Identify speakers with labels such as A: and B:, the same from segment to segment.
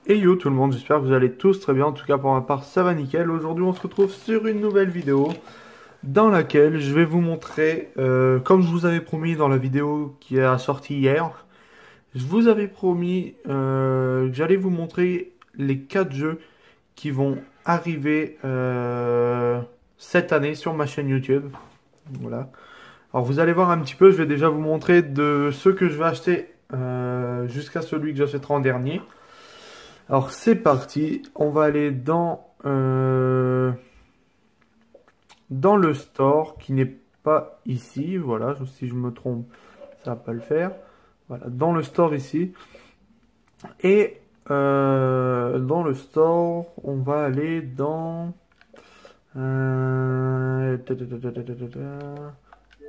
A: Et yo tout le monde, j'espère que vous allez tous très bien. En tout cas pour ma part ça va nickel. Aujourd'hui on se retrouve sur une nouvelle vidéo dans laquelle je vais vous montrer, comme je vous avais promis dans la vidéo qui a sorti hier, je vous avais promis que j'allais vous montrer les 4 jeux qui vont arriver cette année sur ma chaîne YouTube. Voilà. Alors vous allez voir un petit peu, je vais déjà vous montrer de ceux que je vais acheter jusqu'à celui que j'achèterai en dernier. Alors c'est parti, on va aller dans le store qui n'est pas ici. Voilà, si je me trompe, ça va pas le faire. Voilà, dans le store ici. Et dans le store, on va aller dans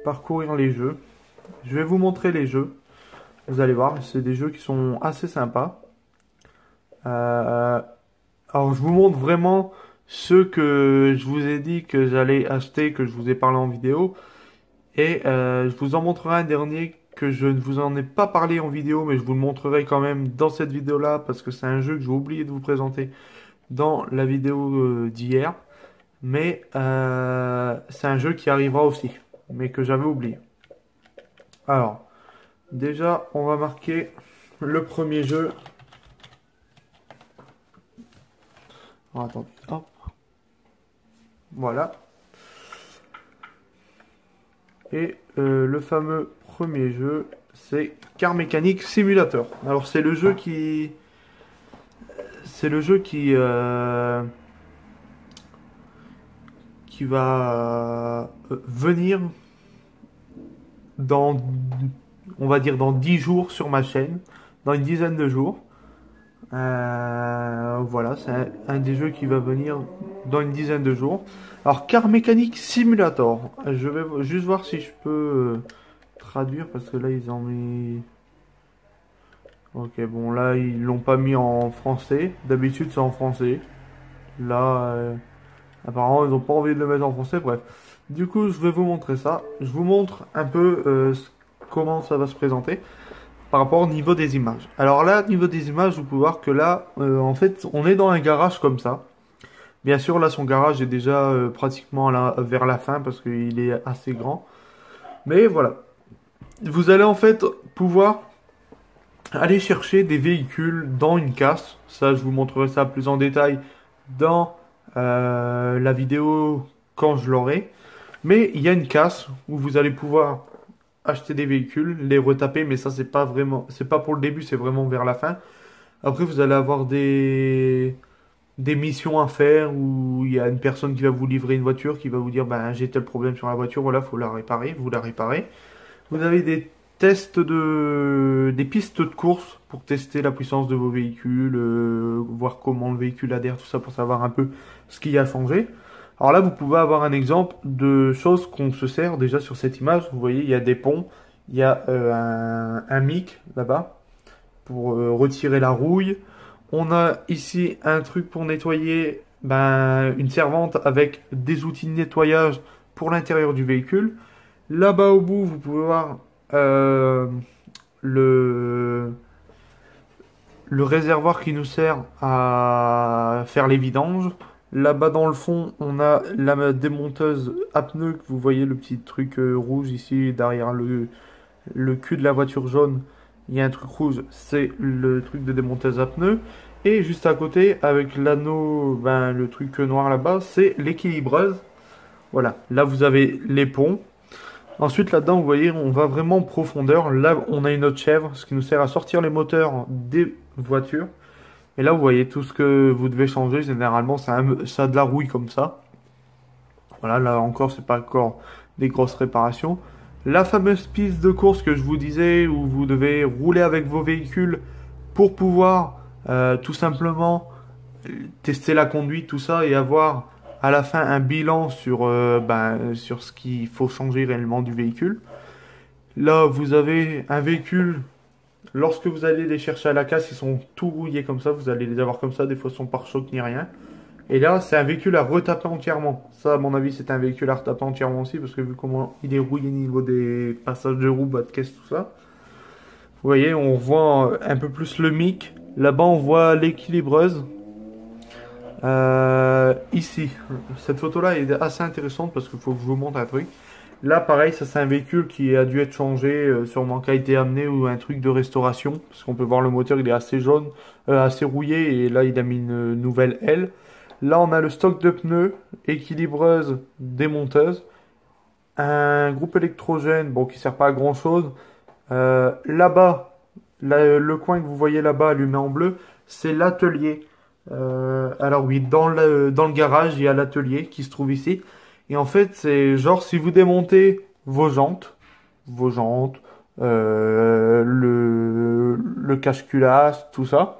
A: parcourir les jeux. Je vais vous montrer les jeux. Vous allez voir, c'est des jeux qui sont assez sympas. Alors je vous montre vraiment ceux que je vous ai dit que j'allais acheter, que je vous ai parlé en vidéo. Et je vous en montrerai un dernier que je ne vous en ai pas parlé en vidéo, mais je vous le montrerai quand même dans cette vidéo-là, parce que c'est un jeu que j'ai oublié de vous présenter dans la vidéo d'hier. Mais c'est un jeu qui arrivera aussi, mais que j'avais oublié. Alors, déjà, on va marquer le premier jeu. Alors, attendez, hop. Voilà. Et le fameux premier jeu, c'est Car Mécanique Simulator. Alors c'est le jeu qui... C'est le jeu qui va venir dans, on va dire dans 10 jours sur ma chaîne, dans une dizaine de jours. Voilà, c'est un des jeux qui va venir dans une dizaine de jours. Alors, Car Mécanique Simulator. Je vais juste voir si je peux traduire parce que là, ils ont mis... Ok, bon, là, ils l'ont pas mis en français. D'habitude, c'est en français. Là, apparemment, ils n'ont pas envie de le mettre en français. Bref. Du coup, je vais vous montrer ça. Je vous montre un peu comment ça va se présenter par rapport au niveau des images. Alors là, au niveau des images, vous pouvez voir que là, en fait, on est dans un garage comme ça. Bien sûr, là, son garage est déjà pratiquement vers la fin parce qu'il est assez grand. Mais voilà. Vous allez en fait pouvoir aller chercher des véhicules dans une casse. Ça, je vous montrerai ça plus en détail dans la vidéo quand je l'aurai. Mais il y a une casse où vous allez pouvoir acheter des véhicules, les retaper, mais ça c'est pas vraiment, c'est pas pour le début, c'est vraiment vers la fin. Après vous allez avoir des missions à faire où il y a une personne qui va vous livrer une voiture, qui va vous dire ben j'ai tel problème sur la voiture, voilà, faut la réparer, vous la réparez. Vous avez des tests des pistes de course pour tester la puissance de vos véhicules, voir comment le véhicule adhère, tout ça pour savoir un peu ce qui a changé. Alors là, vous pouvez avoir un exemple de choses qu'on se sert déjà sur cette image. Vous voyez, il y a des ponts, il y a un mic là-bas pour retirer la rouille. On a ici un truc pour nettoyer, une servante avec des outils de nettoyage pour l'intérieur du véhicule. Là-bas au bout, vous pouvez voir le réservoir qui nous sert à faire les vidanges. Là-bas dans le fond, on a la démonteuse à pneus, que vous voyez le petit truc rouge ici derrière le cul de la voiture jaune. Il y a un truc rouge, c'est le truc de démonteuse à pneus. Et juste à côté, avec l'anneau, le truc noir là-bas, c'est l'équilibreuse. Voilà, là vous avez les ponts. Ensuite là-dedans, vous voyez, on va vraiment en profondeur. Là, on a une autre chèvre, ce qui nous sert à sortir les moteurs des voitures. Et là, vous voyez tout ce que vous devez changer. Généralement, ça a de la rouille comme ça. Voilà, là encore, c'est pas encore des grosses réparations. La fameuse piste de course que je vous disais, où vous devez rouler avec vos véhicules pour pouvoir tout simplement tester la conduite, tout ça, et avoir à la fin un bilan sur ce qu'il faut changer réellement du véhicule. Là, vous avez un véhicule. Lorsque vous allez les chercher à la casse, ils sont tout rouillés comme ça. Vous allez les avoir comme ça. Des fois, sans pare-choc ni rien. Et là, c'est un véhicule à retaper entièrement. Ça, à mon avis, c'est un véhicule à retaper entièrement aussi, parce que vu comment il est rouillé au niveau des passages de roue, bas de caisse, tout ça. Vous voyez, on voit un peu plus le mic. Là-bas, on voit l'équilibreuse. Ici, cette photo-là est assez intéressante parce qu'il faut que je vous montre un truc. Là, pareil, ça c'est un véhicule qui a dû être changé, sûrement qui a été amené ou un truc de restauration. Parce qu'on peut voir le moteur, il est assez jaune, assez rouillé et là, il a mis une nouvelle aile. Là, on a le stock de pneus, équilibreuse, démonteuse, un groupe électrogène, bon, qui sert pas à grand chose. Là-bas, le coin que vous voyez là-bas, allumé en bleu, c'est l'atelier. Alors oui, dans le garage, il y a l'atelier qui se trouve ici. Et en fait, c'est genre si vous démontez vos jantes, le cache-culasse, tout ça,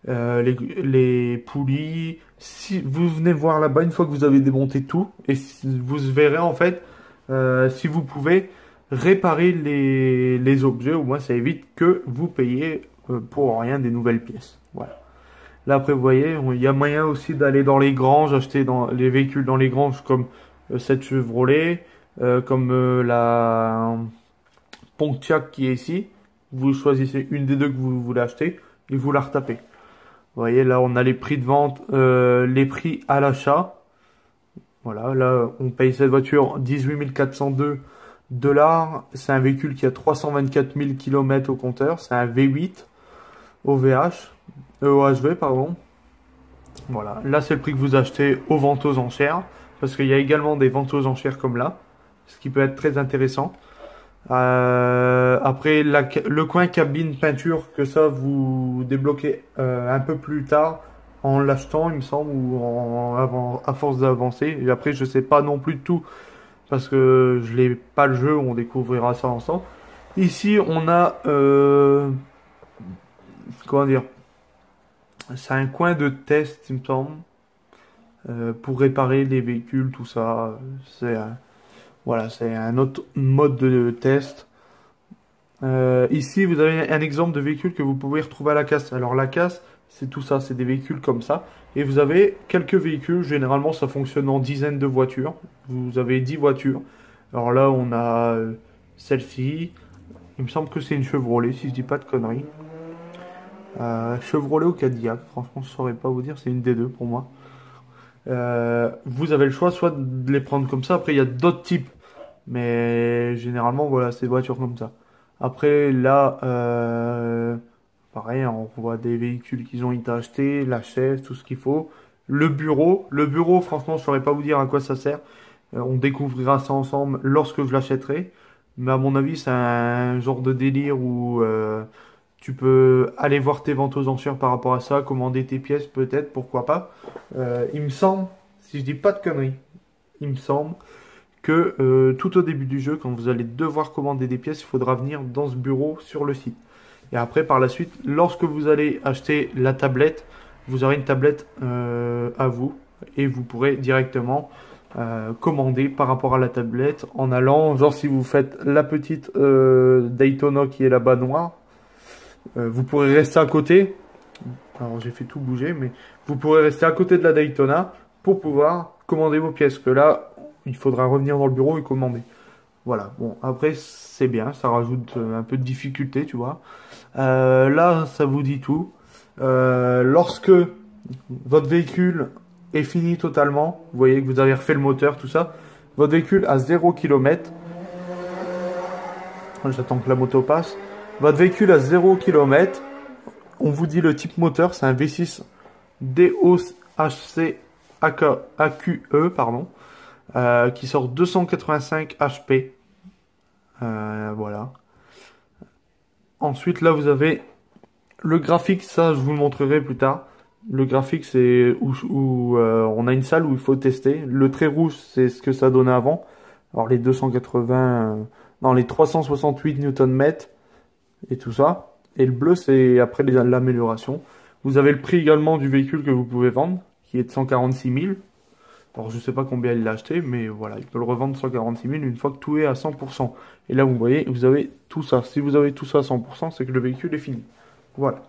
A: les poulies. Si vous venez voir là-bas une fois que vous avez démonté tout, et vous verrez en fait si vous pouvez réparer les objets, au moins ça évite que vous payiez pour rien des nouvelles pièces. Voilà. Là après vous voyez, il y a moyen aussi d'aller dans les granges, acheter dans les véhicules dans les granges comme cette Chevrolet, comme la Pontiac qui est ici. Vous choisissez une des deux que vous voulez acheter et vous la retapez. Vous voyez là on a les prix de vente, les prix à l'achat. Voilà, là on paye cette voiture 18 402 $. C'est un véhicule qui a 324 000 km au compteur. C'est un V8 OHV, pardon. Voilà, là c'est le prix que vous achetez aux ventes aux enchères. Parce qu'il y a également des ventes aux enchères comme là. Ce qui peut être très intéressant. Après, le coin cabine peinture, que ça vous débloquez un peu plus tard en l'achetant, il me semble, ou à force d'avancer. Et après, je sais pas non plus de tout. Parce que je n'ai pas le jeu, on découvrira ça ensemble. Ici, on a... comment dire? C'est un coin de test, il me semble. Pour réparer les véhicules, tout ça. Voilà, c'est un autre mode de test. Ici, vous avez un exemple de véhicule que vous pouvez retrouver à la casse. Alors, la casse, c'est tout ça, c'est des véhicules comme ça. Et vous avez quelques véhicules, généralement ça fonctionne en dizaines de voitures. Vous avez 10 voitures. Alors là, on a celle-ci. Il me semble que c'est une Chevrolet, si je dis pas de conneries. Chevrolet ou Cadillac, franchement, je saurais pas vous dire, c'est une des deux pour moi. Vous avez le choix soit de les prendre comme ça. Après, il y a d'autres types. Mais généralement, voilà, c'est des voitures comme ça. Après, là, pareil, on voit des véhicules qu'ils ont été achetés, la chaise, tout ce qu'il faut. Le bureau, franchement, je saurais pas vous dire à quoi ça sert. On découvrira ça ensemble lorsque je l'achèterai. Mais à mon avis, c'est un genre de délire où tu peux aller voir tes ventes aux enchères par rapport à ça, commander tes pièces peut-être, pourquoi pas. Il me semble, si je dis pas de conneries, il me semble que tout au début du jeu, quand vous allez devoir commander des pièces, il faudra venir dans ce bureau sur le site. Et après, par la suite, lorsque vous allez acheter la tablette, vous aurez une tablette à vous et vous pourrez directement commander par rapport à la tablette en allant, genre si vous faites la petite Daytona qui est là-bas noire, vous pourrez rester à côté. Alors j'ai fait tout bouger, mais vous pourrez rester à côté de la Daytona pour pouvoir commander vos pièces. Que là, il faudra revenir dans le bureau et commander. Voilà, bon, après c'est bien, ça rajoute un peu de difficulté, tu vois. Là, ça vous dit tout. Lorsque votre véhicule est fini totalement, vous voyez que vous avez refait le moteur, tout ça, votre véhicule à 0 km, j'attends que la moto passe, votre véhicule à 0 km, on vous dit le type moteur, c'est un V6 DOHC AQE, pardon, qui sort 285 HP. Voilà. Ensuite, là, vous avez le graphique, ça, je vous le montrerai plus tard. Le graphique, c'est où on a une salle où il faut tester. Le trait rouge, c'est ce que ça donnait avant. Alors, les 280, non, les 368 Nm et tout ça. Et le bleu, c'est après l'amélioration. Vous avez le prix également du véhicule que vous pouvez vendre, qui est de 146 000. Alors, je sais pas combien il l'a acheté, mais voilà, il peut le revendre 146 000 une fois que tout est à 100%. Et là, vous voyez, vous avez tout ça. Si vous avez tout ça à 100%, c'est que le véhicule est fini. Voilà.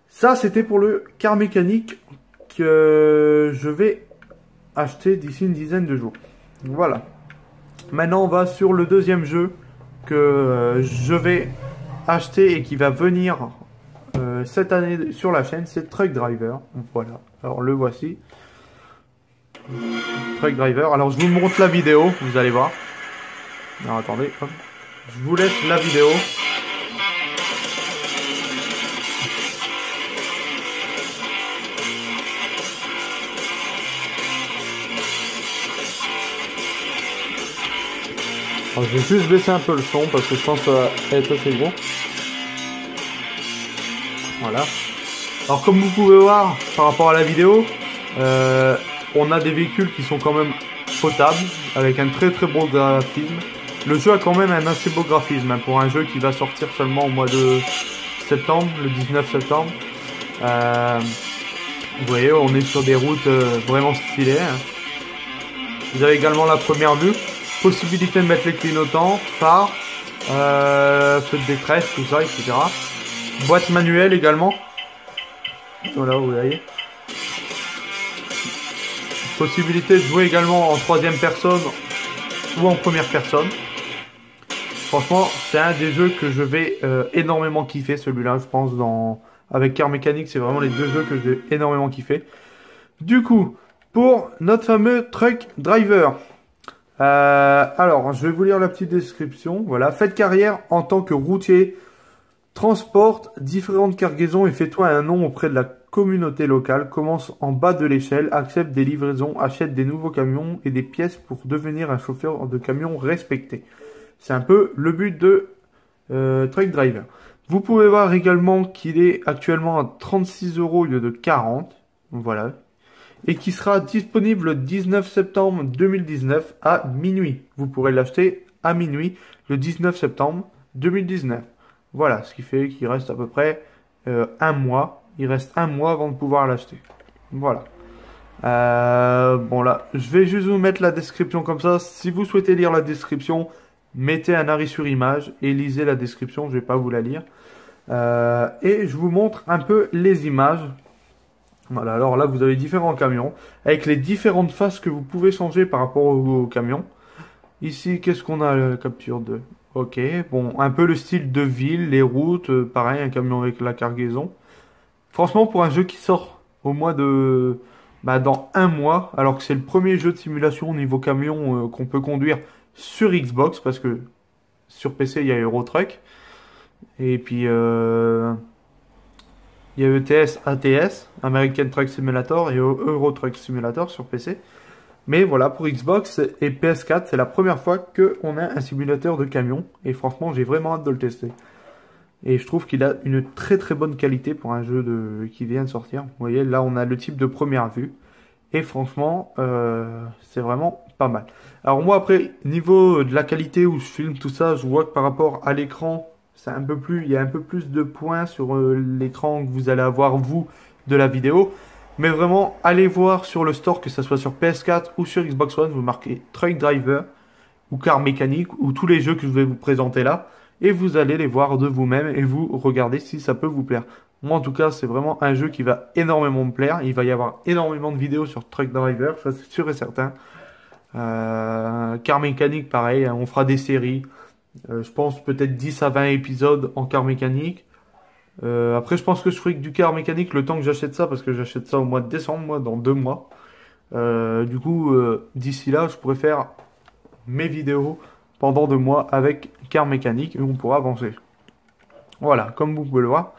A: Ça, c'était pour le car mécanique que je vais acheter d'ici une dizaine de jours. Voilà. Maintenant, on va sur le deuxième jeu que je vais acheter et qui va venir cette année sur la chaîne, c'est Truck Driver. Voilà. Alors, le voici. Truck Driver. Alors, je vous montre la vidéo, vous allez voir. Alors, attendez, hop. Je vous laisse la vidéo. Alors, je vais juste baisser un peu le son parce que je pense que ça va être assez gros. Voilà. Alors, comme vous pouvez voir par rapport à la vidéo, on a des véhicules qui sont quand même potables avec un très beau graphisme. Le jeu a quand même un assez beau graphisme hein, pour un jeu qui va sortir seulement au mois de septembre, le 19 septembre. Vous voyez, on est sur des routes vraiment stylées. Hein. Vous avez également la première vue. Possibilité de mettre les clignotants, phare, feu de détresse, tout ça, etc. Boîte manuelle également. Voilà, vous voyez. Possibilité de jouer également en troisième personne ou en première personne. Franchement, c'est un des jeux que je vais énormément kiffer, celui-là, je pense, avec Car Mécanique, c'est vraiment les deux jeux que je vais énormément kiffer. Du coup, pour notre fameux Truck Driver. Alors, je vais vous lire la petite description. Voilà, faites carrière en tant que routier, transporte différentes cargaisons et fais-toi un nom auprès de la communauté locale. Commence en bas de l'échelle, accepte des livraisons, achète des nouveaux camions et des pièces pour devenir un chauffeur de camion respecté. C'est un peu le but de Truck Driver. Vous pouvez voir également qu'il est actuellement à 36 € au lieu de 40. Voilà. Et qui sera disponible le 19 septembre 2019 à minuit. Vous pourrez l'acheter à minuit le 19 septembre 2019. Voilà, ce qui fait qu'il reste à peu près un mois. Il reste un mois avant de pouvoir l'acheter. Voilà. Bon là, je vais juste vous mettre la description comme ça. Si vous souhaitez lire la description, mettez un arrêt sur image et lisez la description. Je ne vais pas vous la lire. Et je vous montre un peu les images. Voilà, alors là, vous avez différents camions avec les différentes faces que vous pouvez changer par rapport au camion. Ici, qu'est-ce qu'on a? La capture de... Ok, bon, un peu le style de ville, les routes, pareil, un camion avec la cargaison. Franchement, pour un jeu qui sort au mois de... dans un mois, alors que c'est le premier jeu de simulation au niveau camion qu'on peut conduire sur Xbox, parce que sur PC, il y a Euro Truck. Et puis... il y a ETS, ATS, American Truck Simulator et Euro Truck Simulator sur PC. Mais voilà, pour Xbox et PS4, c'est la première fois qu'on a un simulateur de camion. Et franchement, j'ai vraiment hâte de le tester. Et je trouve qu'il a une très bonne qualité pour un jeu qui vient de sortir. Vous voyez, là, on a le type de première vue. Et franchement, c'est vraiment pas mal. Alors moi, après, niveau de la qualité où je filme tout ça, je vois que par rapport à l'écran... c'est un peu plus, il y a un peu plus de points sur l'écran que vous allez avoir vous de la vidéo. Mais vraiment, allez voir sur le store, que ce soit sur PS4 ou sur Xbox One, vous marquez Truck Driver ou Car Mécanique ou tous les jeux que je vais vous présenter là. Et vous allez les voir de vous-même et vous regardez si ça peut vous plaire. Moi en tout cas, c'est vraiment un jeu qui va énormément me plaire. Il va y avoir énormément de vidéos sur Truck Driver, ça c'est sûr et certain. Car Mécanique, pareil, hein, on fera des séries. Je pense peut-être 10 à 20 épisodes en car mécanique. Après, je pense que je ferai que du car mécanique le temps que j'achète ça, parce que j'achète ça au mois de décembre, moi, dans 2 mois. Du coup, d'ici là, je pourrais faire mes vidéos pendant 2 mois avec car mécanique et on pourra avancer. Voilà, comme vous pouvez le voir,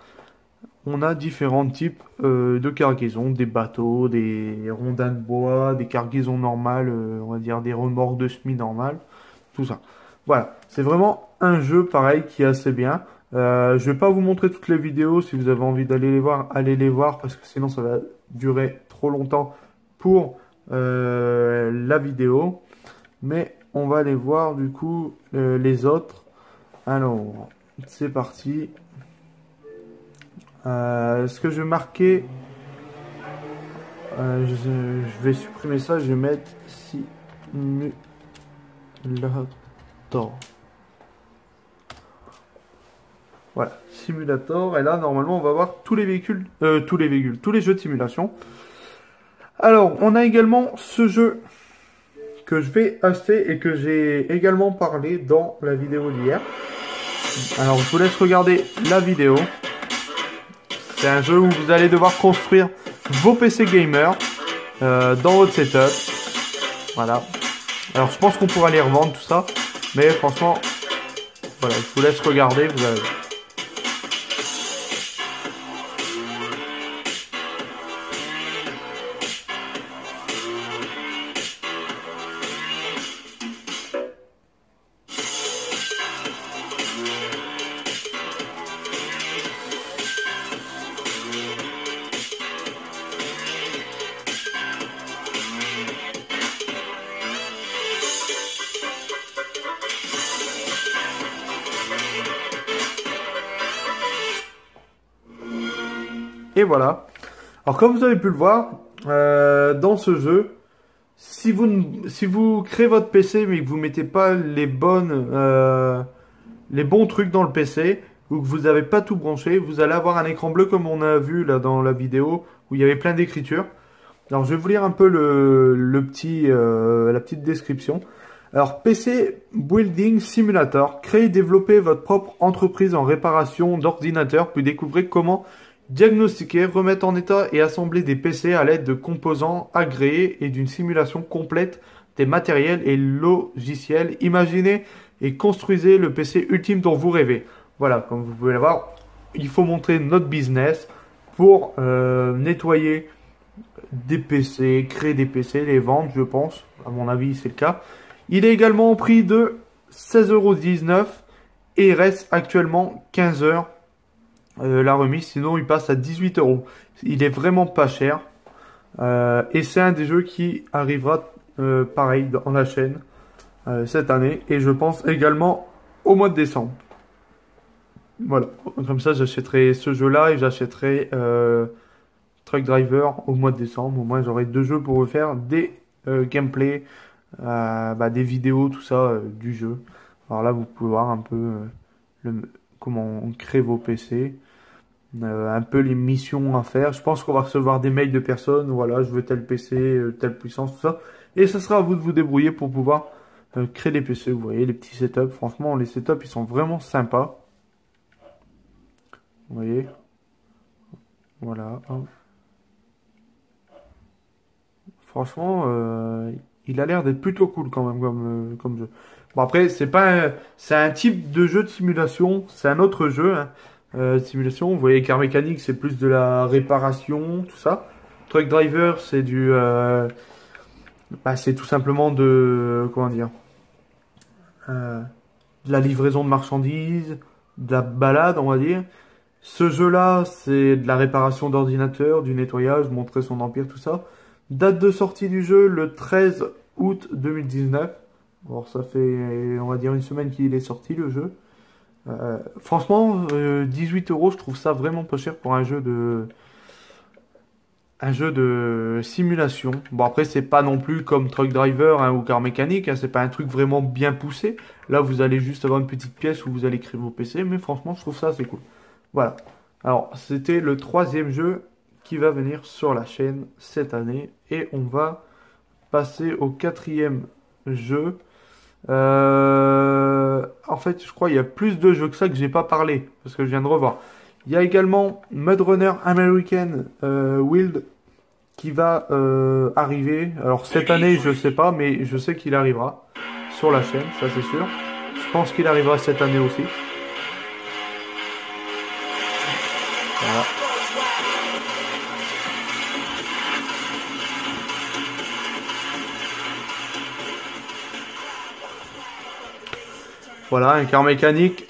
A: on a différents types de cargaisons, des bateaux, des rondins de bois, des cargaisons normales, on va dire des remorques de semi normales, tout ça. Voilà, c'est vraiment un jeu pareil qui est assez bien. Je vais pas vous montrer toutes les vidéos. Si vous avez envie d'aller les voir, allez les voir parce que sinon ça va durer trop longtemps pour la vidéo. Mais on va aller voir du coup les autres. Alors, c'est parti. Ce que je vais marquer, je vais supprimer ça. Je vais mettre simulator. Voilà, simulator. Et là, normalement, on va voir tous les véhicules, tous les jeux de simulation. Alors, on a également ce jeu que je vais acheter et que j'ai également parlé dans la vidéo d'hier. Alors, je vous laisse regarder la vidéo. C'est un jeu où vous allez devoir construire vos PC gamer dans votre setup. Voilà. Alors, je pense qu'on pourra les revendre, tout ça. Mais franchement, voilà, je vous laisse regarder. Vous allez... Et voilà. Alors comme vous avez pu le voir, dans ce jeu, si vous créez votre PC mais que vous mettez pas les bons trucs dans le PC, ou que vous n'avez pas tout branché, vous allez avoir un écran bleu comme on a vu là dans la vidéo, où il y avait plein d'écritures. Alors je vais vous lire un peu la petite description. Alors PC Building Simulator, créez et développez votre propre entreprise en réparation d'ordinateurs, puis découvrez comment diagnostiquer, remettre en état et assembler des PC à l'aide de composants agréés et d'une simulation complète des matériels et logiciels. Imaginez et construisez le PC ultime dont vous rêvez. Voilà, comme vous pouvez le voir, il faut montrer notre business pour nettoyer des PC, créer des PC, les vendre, je pense. À mon avis, c'est le cas. Il est également au prix de 16,19 € et il reste actuellement 15 heures. La remise, sinon il passe à 18 €. Il est vraiment pas cher. Et c'est un des jeux qui arrivera pareil dans la chaîne cette année. Et je pense également au mois de décembre. Voilà. Comme ça, j'achèterai ce jeu-là et j'achèterai Truck Driver au mois de décembre. Au moins, j'aurai 2 jeux pour refaire des gameplays, des vidéos, tout ça du jeu. Alors là, vous pouvez voir un peu comment on crée vos PC. Un peu les missions à faire. Je pense qu'on va recevoir des mails de personnes. Voilà, je veux tel PC, telle puissance, tout ça. Et ça sera à vous de vous débrouiller pour pouvoir créer des PC. Vous voyez, les petits setups. Franchement, les setups, ils sont vraiment sympas. Vous voyez. Voilà. Franchement, il a l'air d'être plutôt cool quand même comme jeu. Bon, après, c'est un type de jeu de simulation. C'est un autre jeu, hein. Simulation, vous voyez, Car Mécanique, c'est plus de la réparation, tout ça. Truck Driver, c'est c'est tout simplement comment dire, de la livraison de marchandises, de la balade, on va dire. Ce jeu-là, c'est de la réparation d'ordinateur, du nettoyage, montrer son empire, tout ça. Date de sortie du jeu, le 13 août 2019. Alors, ça fait, on va dire, une semaine qu'il est sorti, le jeu. Franchement, 18 €, je trouve ça vraiment pas cher pour un jeu de simulation. Bon, après, c'est pas non plus comme Truck Driver ou Car Mécanique, hein, c'est pas un truc vraiment bien poussé. Là, vous allez juste avoir une petite pièce où vous allez créer vos PC, mais franchement, je trouve ça assez cool. Voilà. Alors, c'était le 3e jeu qui va venir sur la chaîne cette année, et on va passer au 4e jeu. En fait, je crois qu'il y a plus de jeux que ça que j'ai pas parlé, parce que je viens de revoir. Il y a également Mud Runner American Wild qui va arriver. Alors cette année, je sais pas, mais je sais qu'il arrivera sur la chaîne, ça c'est sûr. Je pense qu'il arrivera cette année aussi. Voilà. Voilà, un car mécanique,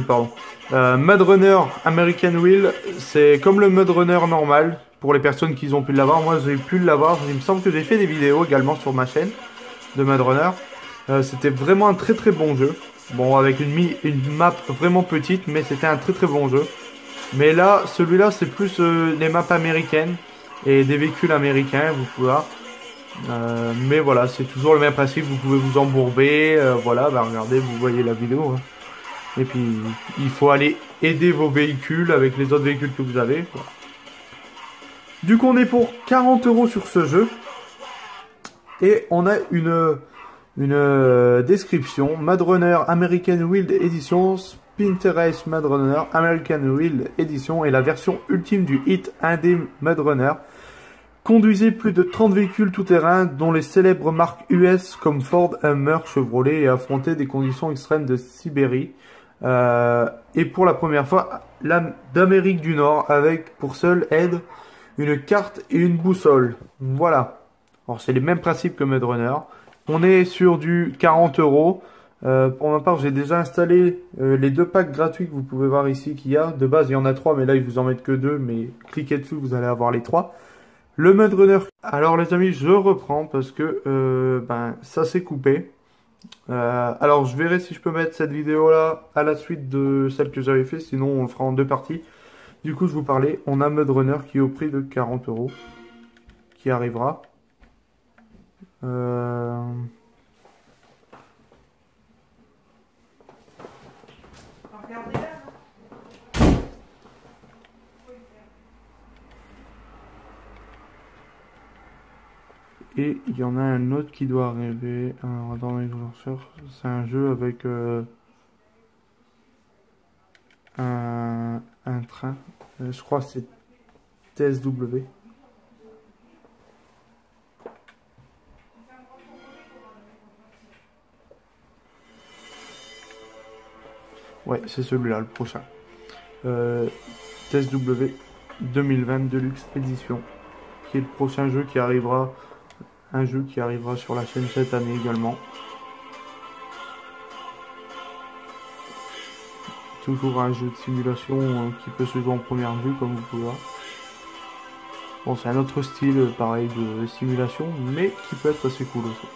A: pardon. Mud Runner American Wheel, c'est comme le Mud Runner normal, pour les personnes qui ont pu l'avoir. Moi, j'ai pu l'avoir. Il me semble que j'ai fait des vidéos également sur ma chaîne de Mud Runner. C'était vraiment un très très bon jeu. Bon, avec une map vraiment petite, mais c'était un très très bon jeu. Mais là, celui-là, c'est plus les maps américaines et des véhicules américains, vous pouvez voir. Mais voilà, c'est toujours le même principe, vous pouvez vous embourber, voilà, regardez, vous voyez la vidéo, hein. Et puis il faut aller aider vos véhicules avec les autres véhicules que vous avez, quoi. Du coup, on est pour 40 € sur ce jeu. Et on a une description. Mad Runner American Wild Edition, Spinterest Mad Runner American Wild Edition et la version ultime du hit indé Mad Runner. Conduisez plus de 30 véhicules tout-terrain, dont les célèbres marques US comme Ford, Hummer, Chevrolet, et affronter des conditions extrêmes de Sibérie. Et pour la première fois, d'Amérique du Nord, avec pour seule aide une carte et une boussole. Voilà. Alors c'est les mêmes principes que Mad Runner. On est sur du 40 €. Pour ma part, j'ai déjà installé les 2 packs gratuits que vous pouvez voir ici qu'il y a. De base, il y en a 3, mais là, ils vous en mettent que 2. Mais cliquez dessus, vous allez avoir les 3. Le Mad Runner. Alors les amis, je reprends parce que ça s'est coupé. Alors je verrai si je peux mettre cette vidéo là à la suite de celle que j'avais fait, sinon on le fera en 2 parties. Du coup je vous parlais, on a Mad Runner qui est au prix de 40 € qui arrivera. Et il y en a un autre qui doit arriver. Alors, dans les lanceurs, c'est un jeu avec un train. Je crois que c'est TSW. Ouais, c'est celui-là, le prochain. TSW 2020 Deluxe Edition, qui est le prochain jeu qui arrivera. Un jeu qui arrivera sur la chaîne cette année également. Toujours un jeu de simulation qui peut se jouer en première vue comme vous pouvez voir. Bon, c'est un autre style pareil de simulation, mais qui peut être assez cool aussi.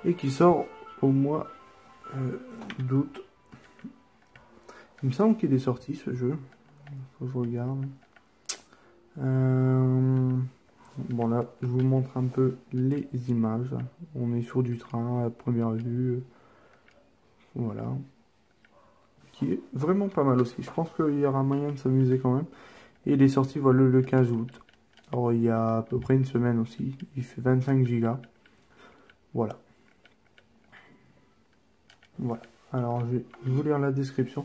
A: Et qui sort au mois d'août. Il me semble qu'il est sorti ce jeu. Faut que je regarde. Bon là, je vous montre un peu les images. On est sur du train à première vue. Voilà. Qui est vraiment pas mal aussi. Je pense qu'il y aura moyen de s'amuser quand même. Et il est sorti voilà, le 15 août. Alors il y a à peu près une semaine aussi. Il fait 25 Go. Voilà. Voilà. Alors je vais vous lire la description.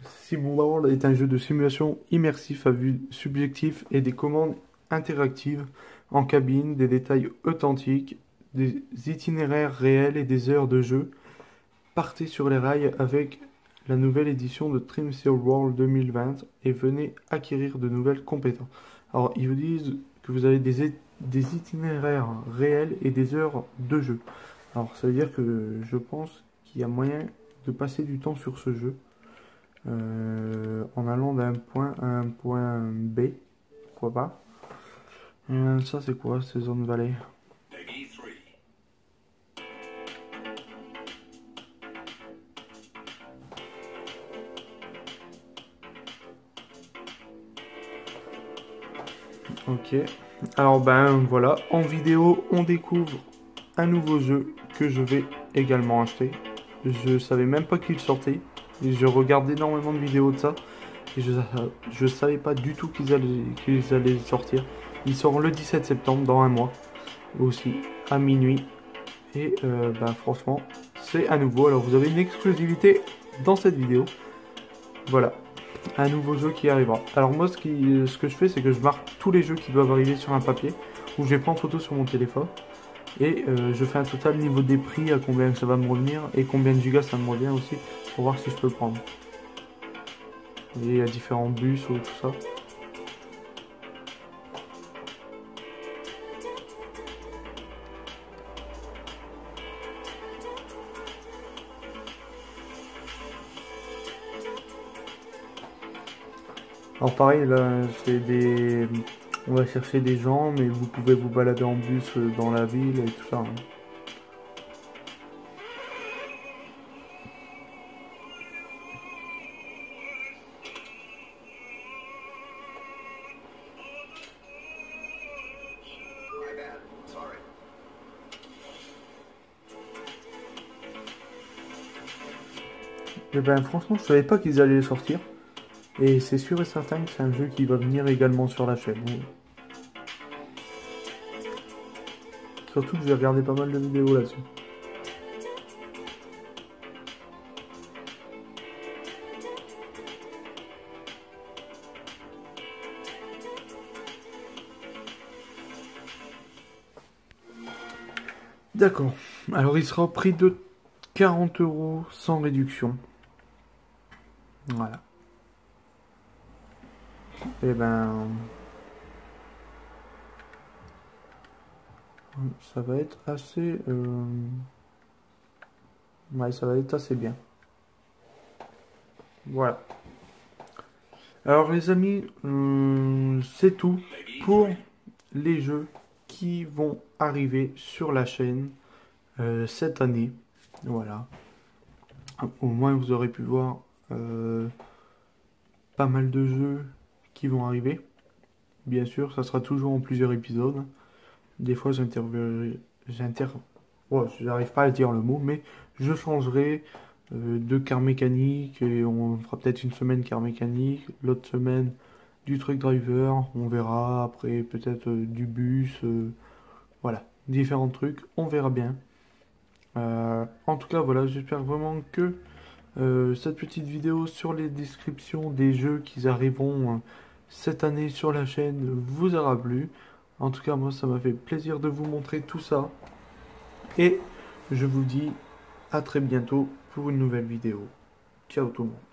A: SimWorld est un jeu de simulation immersif à vue subjective et des commandes interactives en cabine, des détails authentiques, des itinéraires réels et des heures de jeu. Partez sur les rails avec la nouvelle édition de SimWorld 2020 et venez acquérir de nouvelles compétences. Alors ils vous disent que vous avez des itinéraires réels et des heures de jeu. Alors ça veut dire que je pense qu'il y a moyen de passer du temps sur ce jeu en allant d'un point à un point B, pourquoi pas. Ça c'est quoi ces zones vallées? Ok, alors voilà, en vidéo on découvre un nouveau jeu que je vais également acheter. Je savais même pas qu'il sortait. Et je regarde énormément de vidéos de ça. Et je savais pas du tout qu'ils allaient sortir. Il sort le 17 septembre, dans un mois. Aussi, à minuit. Et franchement, c'est à nouveau. Alors vous avez une exclusivité dans cette vidéo. Voilà. Un nouveau jeu qui arrivera. Alors moi, ce que je fais, c'est que je marque tous les jeux qui doivent arriver sur un papier. Ou je les prends en photo sur mon téléphone. Et je fais un total niveau des prix, à combien ça va me revenir et combien de gigas ça me revient aussi pour voir si je peux le prendre. Vous voyez, il y a différents bus ou tout ça. Alors pareil, là, c'est des... On va chercher des gens, mais vous pouvez vous balader en bus dans la ville et tout ça, hein. Et ben franchement, je savais pas qu'ils allaient les sortir. Et c'est sûr et certain que c'est un jeu qui va venir également sur la chaîne. Surtout que j'ai regardé pas mal de vidéos là-dessus. D'accord. Alors il sera au prix de 40 € sans réduction. Voilà. Et ben... Ça va être assez... Ouais, ça va être assez bien. Voilà. Alors les amis, c'est tout pour les jeux qui vont arriver sur la chaîne cette année. Voilà. Au moins vous aurez pu voir pas mal de jeux qui vont arriver. Bien sûr, ça sera toujours en plusieurs épisodes. Des fois ouais, j'arrive pas à dire le mot, mais je changerai de car mécanique et on fera peut-être une semaine car mécanique, l'autre semaine du truck driver, on verra après peut-être du bus, voilà, différents trucs, on verra bien. En tout cas, voilà, j'espère vraiment que cette petite vidéo sur les descriptions des jeux qui arriveront cette année sur la chaîne vous aura plu. En tout cas, moi, ça m'a fait plaisir de vous montrer tout ça. Et je vous dis à très bientôt pour une nouvelle vidéo. Ciao tout le monde.